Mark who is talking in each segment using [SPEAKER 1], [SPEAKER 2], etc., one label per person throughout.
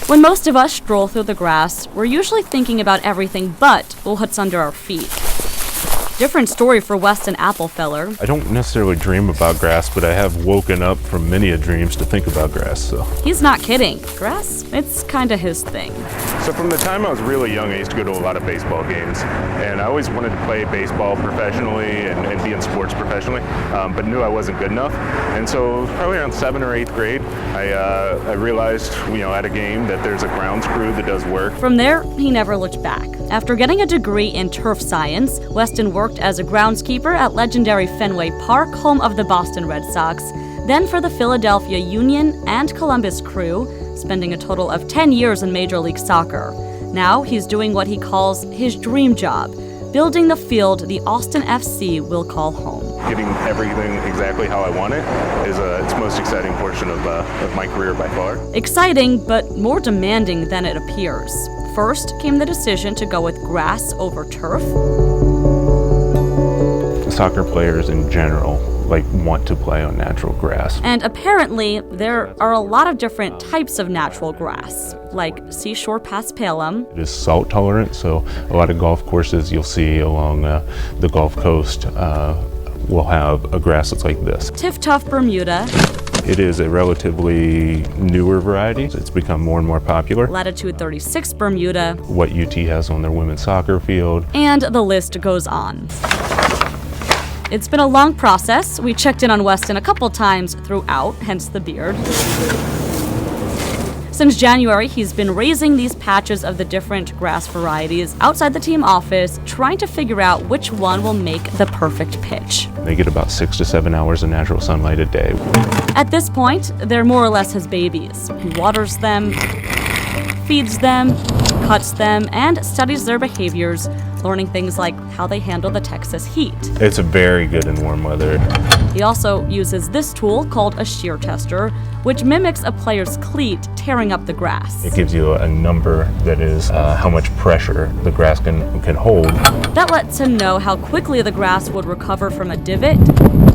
[SPEAKER 1] When most of us stroll through the grass, we're usually thinking about everything but what's under our feet. Different story for Weston Applefeller.
[SPEAKER 2] I don't necessarily dream about grass, but I have woken up from many a dreams to think about grass, so.
[SPEAKER 1] He's not kidding. Grass, it's kinda his thing.
[SPEAKER 3] So from the time I was really young, I used to go to a lot of baseball games, and I always wanted to play baseball professionally and be in sports professionally, but knew I wasn't good enough. And so probably around 7th or 8th grade, I realized, at a game that there's a grounds crew that does work.
[SPEAKER 1] From there, he never looked back. After getting a degree in turf science, Weston worked as a groundskeeper at legendary Fenway Park, home of the Boston Red Sox, then for the Philadelphia Union and Columbus Crew, spending a total of 10 years in Major League Soccer. Now he's doing what he calls his dream job, building the field the Austin FC will call home.
[SPEAKER 3] Getting everything exactly how I want it is it's the most exciting portion of my career by far.
[SPEAKER 1] Exciting, but more demanding than it appears. First came the decision to go with grass over turf.
[SPEAKER 2] Soccer players in general want to play on natural grass.
[SPEAKER 1] And apparently, there are a lot of different types of natural grass, like seashore paspalum.
[SPEAKER 2] It is salt tolerant, so a lot of golf courses you'll see along the Gulf Coast will have a grass that's like this.
[SPEAKER 1] Tif-Tuff Bermuda.
[SPEAKER 2] It is a relatively newer variety. It's become more and more popular.
[SPEAKER 1] Latitude 36 Bermuda.
[SPEAKER 2] What UT has on their women's soccer field.
[SPEAKER 1] And the list goes on. It's been a long process. We checked in on Weston a couple times throughout, hence the beard. Since January, he's been raising these patches of the different grass varieties outside the team office, trying to figure out which one will make the perfect pitch.
[SPEAKER 2] They get about 6 to 7 hours of natural sunlight a day.
[SPEAKER 1] At this point, they're more or less his babies. He waters them, feeds them, cuts them, and studies their behaviors, learning things like how they handle the Texas heat.
[SPEAKER 2] It's very good in warm weather.
[SPEAKER 1] He also uses this tool called a shear tester, which mimics a player's cleat tearing up the grass.
[SPEAKER 2] It gives you a number that is how much pressure the grass can hold.
[SPEAKER 1] That lets him know how quickly the grass would recover from a divot,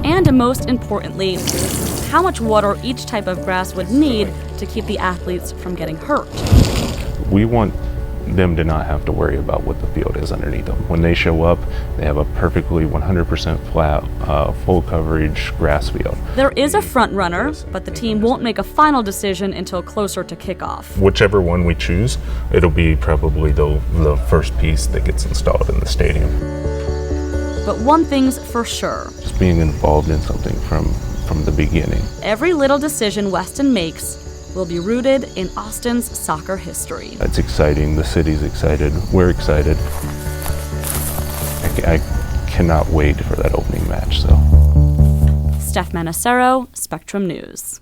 [SPEAKER 1] and most importantly, how much water each type of grass would need to keep the athletes from getting hurt.
[SPEAKER 2] We want them to not have to worry about what the field is underneath them. When they show up, they have a perfectly 100% flat, full coverage grass field.
[SPEAKER 1] There is a front runner, but the team won't make a final decision until closer to kickoff.
[SPEAKER 2] Whichever one we choose, it'll be probably the first piece that gets installed in the stadium.
[SPEAKER 1] But one thing's for sure.
[SPEAKER 2] Just being involved in something from the beginning.
[SPEAKER 1] Every little decision Weston makes will be rooted in Austin's soccer history.
[SPEAKER 2] That's exciting. The city's excited. We're excited. I cannot wait for that opening match. So.
[SPEAKER 1] Steph Manacero, Spectrum News.